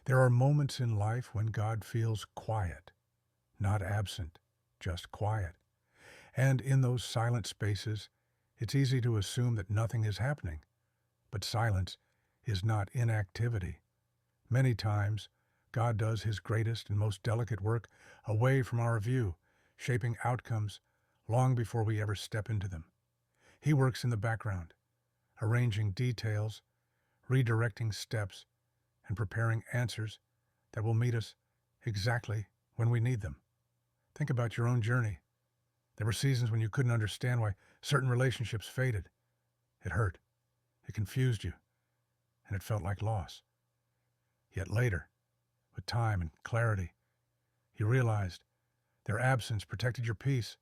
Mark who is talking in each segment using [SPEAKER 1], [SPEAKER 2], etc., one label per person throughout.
[SPEAKER 1] There are moments in life when God feels quiet, not absent, just quiet. And in those silent spaces, it's easy to assume that nothing is happening. But silence is not inactivity. Many times, God does his greatest and most delicate work away from our view, shaping outcomes long before we ever step into them. He works in the background, arranging details, redirecting steps, and preparing answers that will meet us exactly when we need them. Think about your own journey. There were seasons when you couldn't understand why certain relationships faded. It hurt, it confused you, and it felt like loss. Yet later, with time and clarity, you realized their absence protected your peace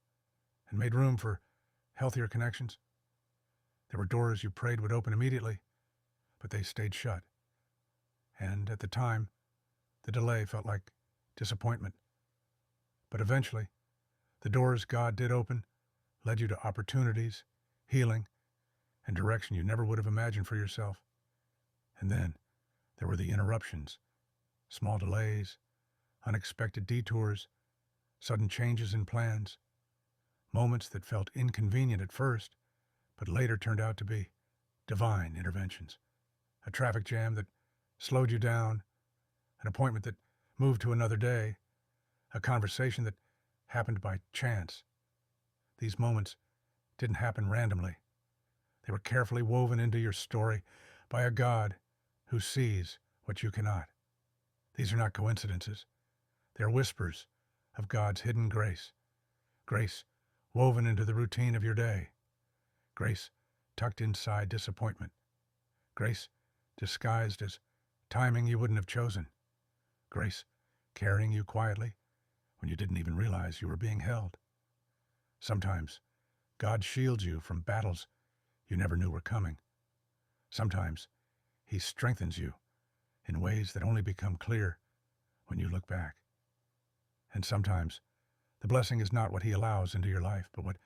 [SPEAKER 1] and made room for healthier connections. There were doors you prayed would open immediately, but they stayed shut. And at the time, the delay felt like disappointment. But eventually, the doors God did open led you to opportunities, healing, and direction you never would have imagined for yourself. And then there were the interruptions, small delays, unexpected detours, sudden changes in plans, moments that felt inconvenient at first, but later turned out to be divine interventions. A traffic jam that slowed you down, an appointment that moved to another day, a conversation that happened by chance. These moments didn't happen randomly. They were carefully woven into your story by a God who sees what you cannot. These are not coincidences. They're whispers of God's hidden grace. Grace woven into the routine of your day. Grace tucked inside disappointment. Grace disguised as timing you wouldn't have chosen. Grace carrying you quietly when you didn't even realize you were being held. Sometimes God shields you from battles you never knew were coming. Sometimes he strengthens you in ways that only become clear when you look back. And sometimes the blessing is not what he allows into your life, but what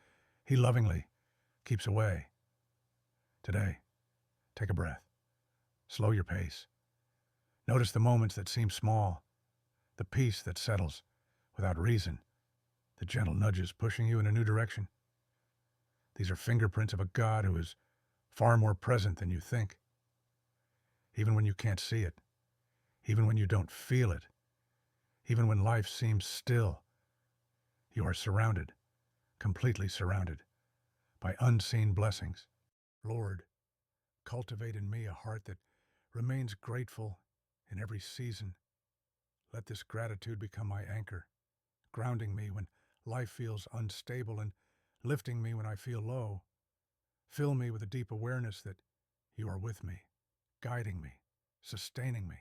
[SPEAKER 1] he lovingly keeps away. Today, take a breath. Slow your pace. Notice the moments that seem small, the peace that settles without reason, the gentle nudges pushing you in a new direction. These are fingerprints of a God who is far more present than you think. Even when you can't see it, even when you don't feel it, even when life seems still, you are surrounded, completely surrounded, by unseen blessings. Lord, cultivate in me a heart that remains grateful in every season. Let this gratitude become my anchor, grounding me when life feels unstable and lifting me when I feel low. Fill me with a deep awareness that you are with me, guiding me, sustaining me,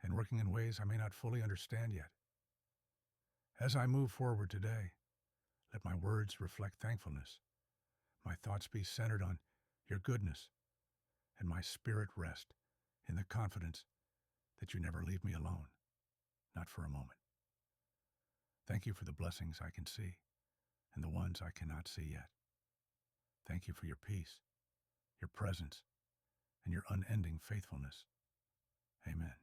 [SPEAKER 1] and working in ways I may not fully understand yet. As I move forward today, let my words reflect thankfulness, my thoughts be centered on your goodness, and my spirit rest in the confidence that you never leave me alone, not for a moment. Thank you for the blessings I can see and the ones I cannot see yet. Thank you for your peace, your presence, and your unending faithfulness. Amen.